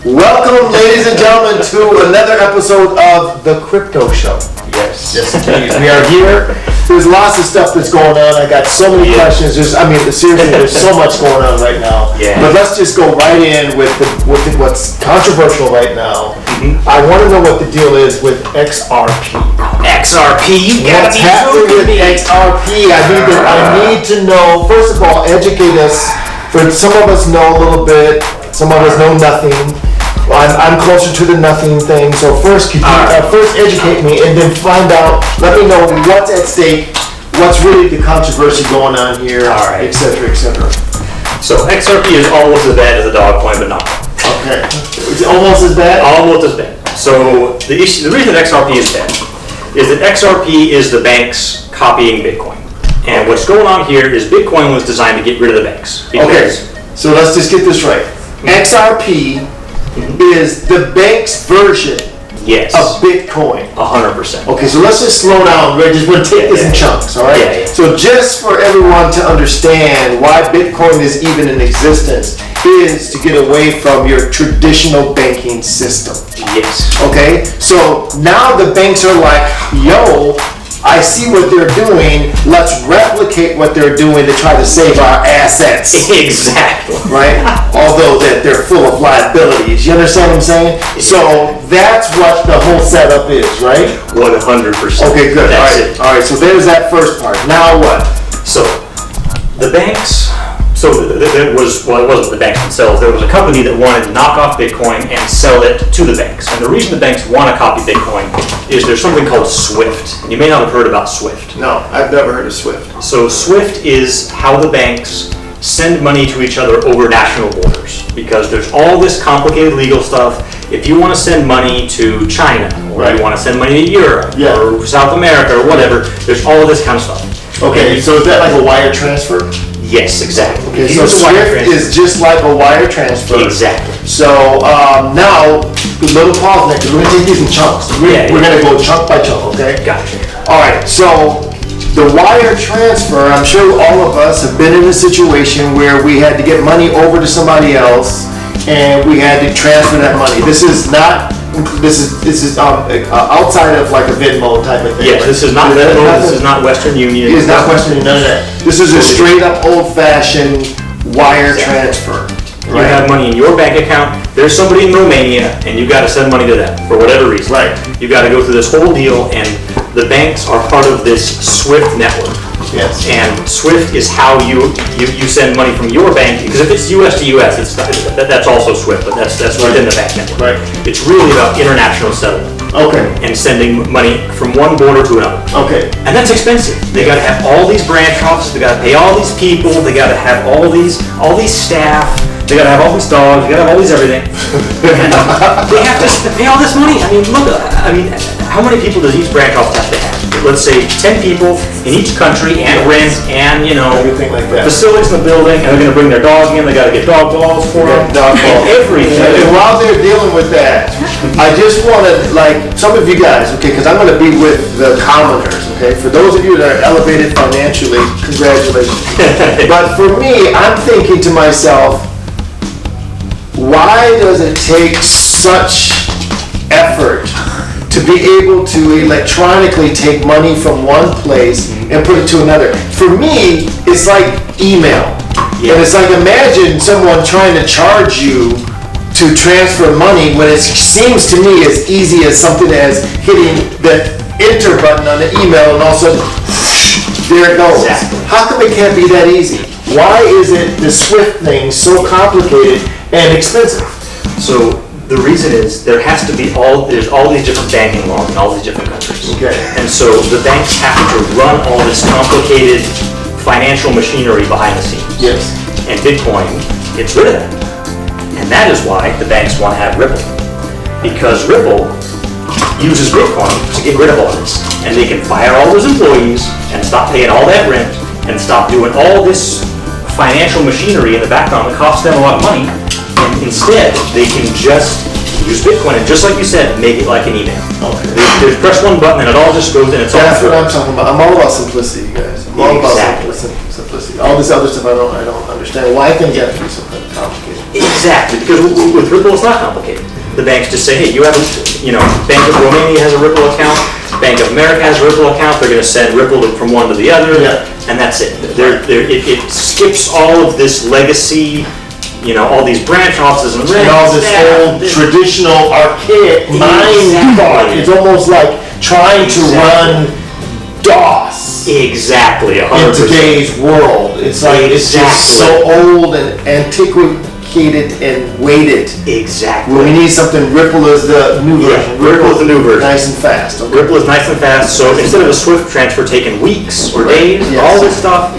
Welcome, ladies and gentlemen, to another episode of The Crypto Show. Yes. Yes, indeed. We are here. There's lots of stuff that's going on. I got so many questions. Seriously, there's so much going on right now. Yeah. But let's just go right in with what's controversial right now. Mm-hmm. I want to know what the deal is with XRP. XRP, you gotta What's be happening with me. XRP? I need to know. First of all, educate us. For some of us know a little bit. Some of us know nothing. I'm closer to the nothing thing. So first, could you first educate me, and then find out. Let me know what's at stake, what's really the controversy going on here, et cetera, et cetera. So XRP is almost as bad as a dog coin, but not. Okay. It's almost as bad? Almost as bad. So the reason that XRP is bad is that XRP is the banks copying Bitcoin. And what's going on here is Bitcoin was designed to get rid of the banks. Okay, so let's just get this right. XRP is the bank's version of Bitcoin. 100%. Okay, so let's just slow down. We're just going to take this in chunks, all right? Yeah. So just for everyone to understand why Bitcoin is even in existence is to get away from your traditional banking system. Yes. Okay, so now the banks are like, yo, I see what they're doing. Let's replicate what they're doing to try to save our assets. Exactly. Right? Although that they're full of liabilities. You understand what I'm saying? So that's what the whole setup is, right? 100%. Okay, good. That's All right. it. All right. So there's that first part. Now what? So the banks. So it wasn't the banks themselves. There was a company that wanted to knock off Bitcoin and sell it to the banks. And the reason the banks want to copy Bitcoin is there's something called SWIFT. And you may not have heard about SWIFT. No, I've never heard of SWIFT. So SWIFT is how the banks send money to each other over national borders. Because there's all this complicated legal stuff. If you want to send money to China, or you want to send money to Europe, or South America, or whatever, there's all of this kind of stuff. Okay, so is that like a wire transfer? Yes, exactly. Okay, so SWIFT is just like a wire transfer. Exactly. So now, a little pause there, because we're going to take these in chunks. We're going to go chunk by chunk, okay? Gotcha. All right, so the wire transfer, I'm sure all of us have been in a situation where we had to get money over to somebody else, and we had to transfer that money. This is outside of like a Venmo type of thing. Yes, this is not Venmo, this is not Western Union. It is not Western Union, none of that. This is a straight up old fashioned wire transfer. You have money in your bank account, there's somebody in Romania, and you got to send money to them for whatever reason. Right. You got to go through this whole deal, and the banks are part of this SWIFT network. Yes. And SWIFT is how you send money from your bank, because if it's US to US, that's also SWIFT, but that's within the bank network. Right. It's really about international settlement. Okay. And sending money from one border to another. Okay. And that's expensive. They got to have all these branch offices. They got to pay all these people. They got to have all these staff. They got to have all these dogs. They got to have all these everything. And, they have to pay all this money. I mean, look. How many people does each branch office have to have? Let's say 10 people in each country, and rent, and everything like that. Facilities in the building, and they're going to bring their dog in. They got to get dog balls for them. Dog balls. Everything. And while they're dealing with that, I just want to, like, some of you guys, okay, because I'm going to be with the commoners, okay? For those of you that are elevated financially, congratulations. But for me, I'm thinking to myself, why does it take such effort to be able to electronically take money from one place and put it to another? For me, it's like email. And it's like, imagine someone trying to charge you to transfer money when it seems to me as easy as something as hitting the enter button on the email, and all of a sudden, there it goes. Exactly. How come it can't be that easy? Why is it the SWIFT thing so complicated and expensive? So the reason is there's all these different banking laws in all these different countries. Okay. And so the banks have to run all this complicated financial machinery behind the scenes. Yes. And Bitcoin gets rid of that. And that is why the banks want to have Ripple. Because Ripple uses Bitcoin to get rid of all this. And they can fire all those employees and stop paying all that rent and stop doing all this financial machinery in the background that costs them a lot of money. And instead, they can just use Bitcoin and just like you said, make it like an email. Okay. There's press one button and it all just goes in. It's all. That's what I'm talking about. I'm all about simplicity, you guys. I'm all Exactly. about simplicity. All this other stuff I don't understand. Why things have to be so complicated? Exactly, because with Ripple it's not complicated. The banks just say, hey, you have, Bank of Romania has a Ripple account, Bank of America has a Ripple account, they're going to send Ripple from one to the other, and that's it. It skips all of this legacy, all these branch offices and all this old traditional archaic mind thought. It's almost like trying to run DOS. Exactly, 100%. In today's world. It's like it's just so old and antiquated and weighted. Exactly. When we need something, Ripple is the new version. Ripple is the new version. Nice and fast. Okay. Ripple is nice and fast, so instead of a SWIFT transfer taking weeks or days, all this stuff,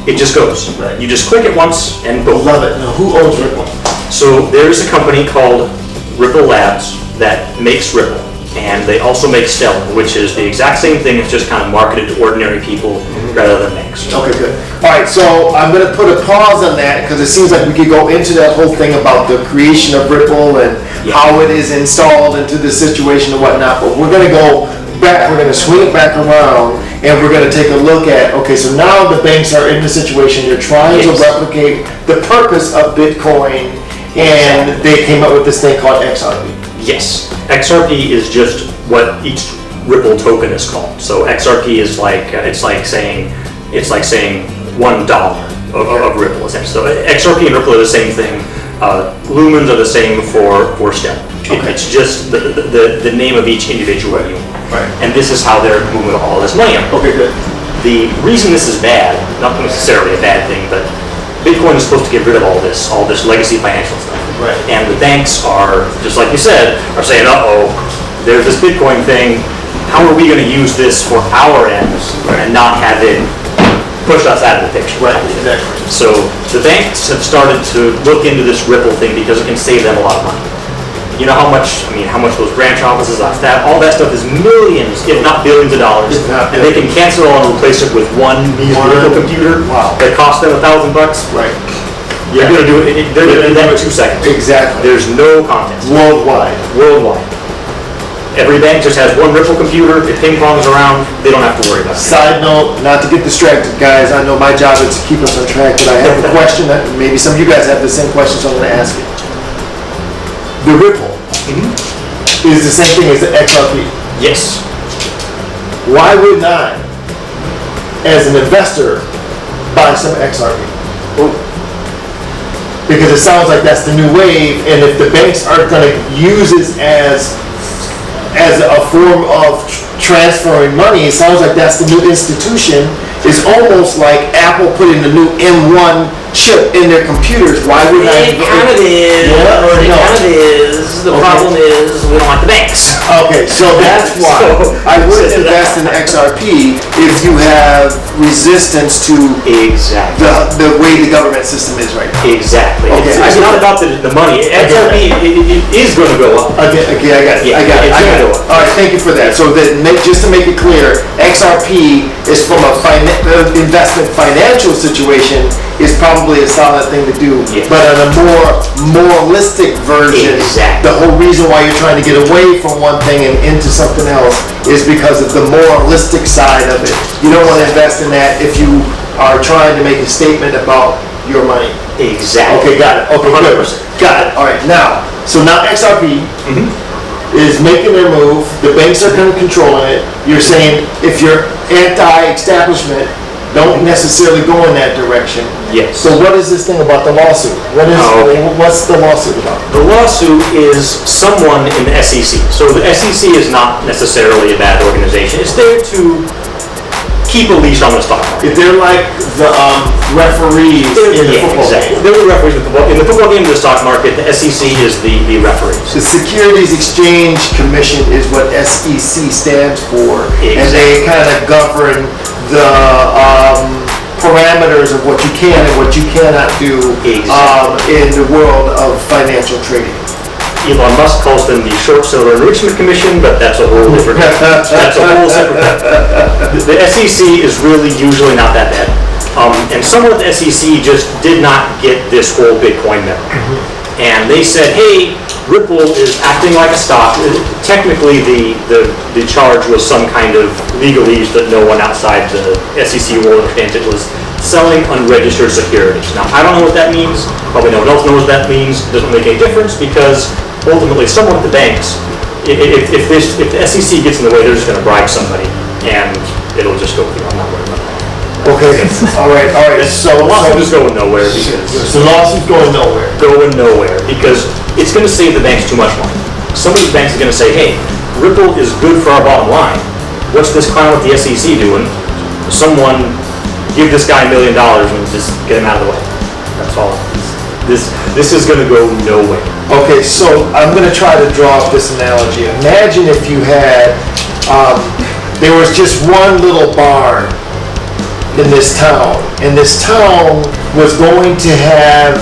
it just goes. Right. You just click it once and boom. Love it. Now, who owns Ripple? So there's a company called Ripple Labs that makes Ripple. And they also make Stellar, which is the exact same thing. It's just kind of marketed to ordinary people rather than banks. Okay, good. All right, so I'm going to put a pause on that because it seems like we could go into that whole thing about the creation of Ripple and how it is installed into the situation and whatnot. But we're going to go back. We're going to swing it back around and we're going to take a look at, okay, so now the banks are in the situation. They're trying to replicate the purpose of Bitcoin, and they came up with this thing called XRP. Yes, XRP is just what each Ripple token is called. So XRP is like it's like saying $1 of Ripple essentially. So XRP and Ripple are the same thing. Lumens are the same for Stellar. It's just the name of each individual unit. Right. And this is how they're moving all this money up. Okay, good. The reason this is bad, not necessarily a bad thing, but Bitcoin is supposed to get rid of all this legacy financial stuff. Right. And the banks are, just like you said, are saying, uh-oh, there's this Bitcoin thing. How are we going to use this for our ends and not have it push us out of the picture? Right, exactly. So the banks have started to look into this Ripple thing because it can save them a lot of money. You know how much those branch offices, all that stuff is millions, if not billions of dollars. And they can cancel it all and replace it with one Ripple computer that costs them $1,000. Right. They're going to do it. They're going to do that in 2 seconds. Exactly. There's no contest. Worldwide. Every bank just has one Ripple computer. If ping pongs around, they don't have to worry about it. Side note, not to get distracted, guys. I know my job is to keep us on track, but I have a question that maybe some of you guys have the same question, so I'm going to ask it. The Ripple is the same thing as the XRP. Yes. Why wouldn't I, as an investor, buy some XRP? Because it sounds like that's the new wave, and if the banks aren't going to use it as a form of transferring money, it sounds like that's the new institution. It's almost like Apple putting the new M1 chip in their computers. Why would I? It kind of is. Yeah, or it no? kind of is. The problem is we don't like the banks. Okay, so that's why I wouldn't invest in XRP if you have resistance to the way the government system is right now. Exactly. Okay, it's not about the money. XRP it is going to go up. Okay, I got it. I got it. All right, thank you for that. So just to make it clear, XRP is from a investment financial situation is probably a solid thing to do. Yes. But on a more moralistic version, the whole reason why you're trying to get away from one thing and into something else is because of the moralistic side of it. You don't want to invest in that if you are trying to make a statement about your money. Exactly. Okay, got it. Okay, 100%. good. Got it. All right, now XRP is making their move. The banks are kind of controlling it. You're saying if you're anti-establishment, don't necessarily go in that direction. Yes. So what is this thing about the lawsuit? What's the lawsuit about? The lawsuit is someone in the SEC. So the SEC is not necessarily a bad organization. It's there to keep a leash on the stock market. They're like the referees in the football game. They're the referees in the football game of the stock market. The SEC is the referees. The Securities Exchange Commission is what SEC stands for, and they kind of govern the parameters of what you can and what you cannot do in the world of financial trading. Elon Musk calls them the Short Seller Enrichment Commission, but that's a whole different. That's a whole separate. The SEC is really usually not that bad, and someone at the SEC just did not get this whole Bitcoin memo, and they said, "Hey, Ripple is acting like a stock. Technically, the charge was some kind of legalese that no one outside the SEC will understand. It was selling unregistered securities. Now, I don't know what that means. Probably no one else knows what that means. It doesn't make any difference because ultimately someone at the banks, if the SEC gets in the way, they're just going to bribe somebody and it'll just go through. I'm not worried about that. Okay, all right. So the lawsuit is going nowhere because... The lawsuit's going nowhere. Going nowhere because it's going to save the banks too much money. Some of these banks are going to say, hey, Ripple is good for our bottom line. What's this clown with the SEC doing? Someone give this guy $1 million and just get him out of the way. That's all. This is going to go nowhere. Okay, so I'm going to try to draw up this analogy. Imagine if you had, there was just one little barn in this town, and this town was going to have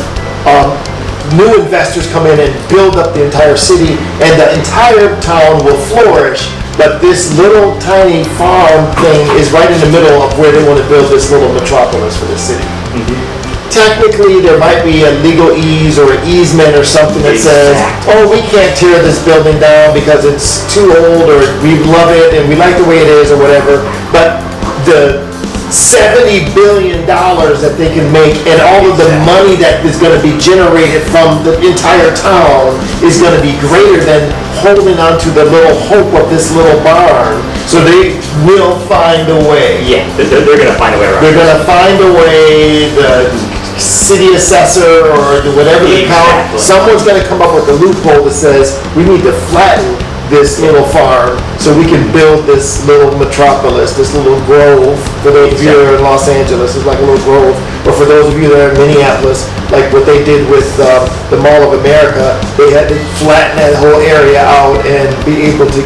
new investors come in and build up the entire city, and the entire town will flourish, but this little tiny farm thing is right in the middle of where they want to build this little metropolis for the city. Technically, there might be a legal ease or an easement or something that says, oh, we can't tear this building down because it's too old, or we love it and we like the way it is, or whatever. But the $70 billion that they can make and all of the money that is going to be generated from the entire town is going to be greater than holding on to the little hope of this little barn. So they will find a way. Yeah, they're going to find a way around. They're going to find a way. The city assessor or whatever the count, someone's going to come up with a loophole that says we need to flatten this little farm so we can build this little metropolis, this little grove. For those of you that are in Los Angeles, it's like a little grove. Or for those of you that are in Minneapolis, like what they did with the Mall of America, they had to flatten that whole area out and be able to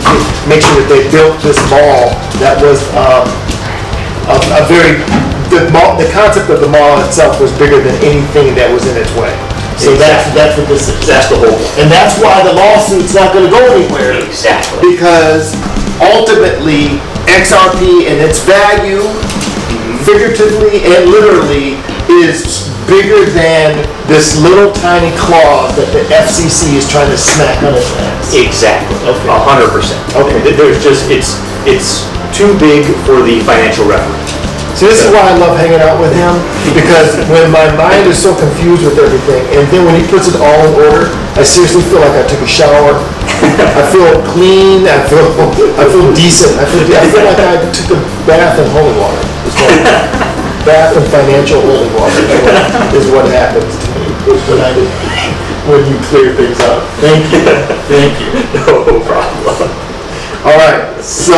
make sure that they built this mall that was a very... The concept of the mall itself was bigger than anything that was in its way. So that's what this is. That's the whole point. And that's why the lawsuit's not going to go anywhere. Exactly. Because ultimately, XRP and its value, figuratively and literally, is bigger than this little tiny clause that the FCC is trying to smack on its ass. Exactly. 100%. Okay. There's just it's too big for the financial reference. So this is why I love hanging out with him, because when my mind is so confused with everything, and then when he puts it all in order, I seriously feel like I took a shower. I feel clean. I feel decent. I feel like I took a bath in holy water. Bath in financial holy water is what happens to me when you clear things up. Thank you. Thank you. No problem. All right. So.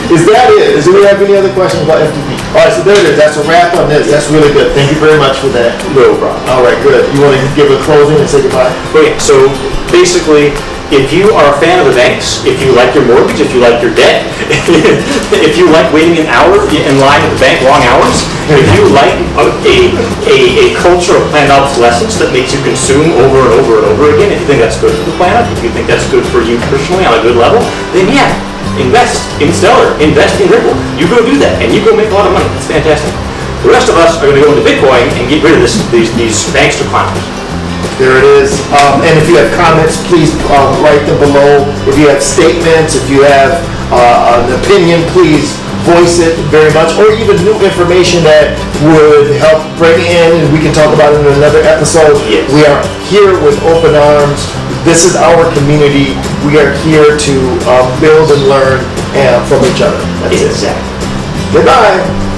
Is that it? Do we have any other questions about FTP? All right, so there it is. That's a wrap on this. That's really good. Thank you very much for that. No problem. All right, good. You want to give a closing and say goodbye? Okay, so basically, if you are a fan of the banks, if you like your mortgage, if you like your debt, if you like waiting an hour in line at the bank, long hours, if you like a culture of planned obsolescence that makes you consume over and over and over again, if you think that's good for the planet, if you think that's good for you personally on a good level, then yeah, invest in Stellar, invest in Ripple. You go do that, and you go make a lot of money. It's fantastic. The rest of us are going to go into Bitcoin and get rid of these banks or clowns. There it is. And if you have comments, please write them below. If you have statements, if you have an opinion, please voice it very much, or even new information that would help bring in and we can talk about it in another episode. Yes. We are here with open arms. This is our community. We are here to build and learn from each other. That's exactly. it. Goodbye.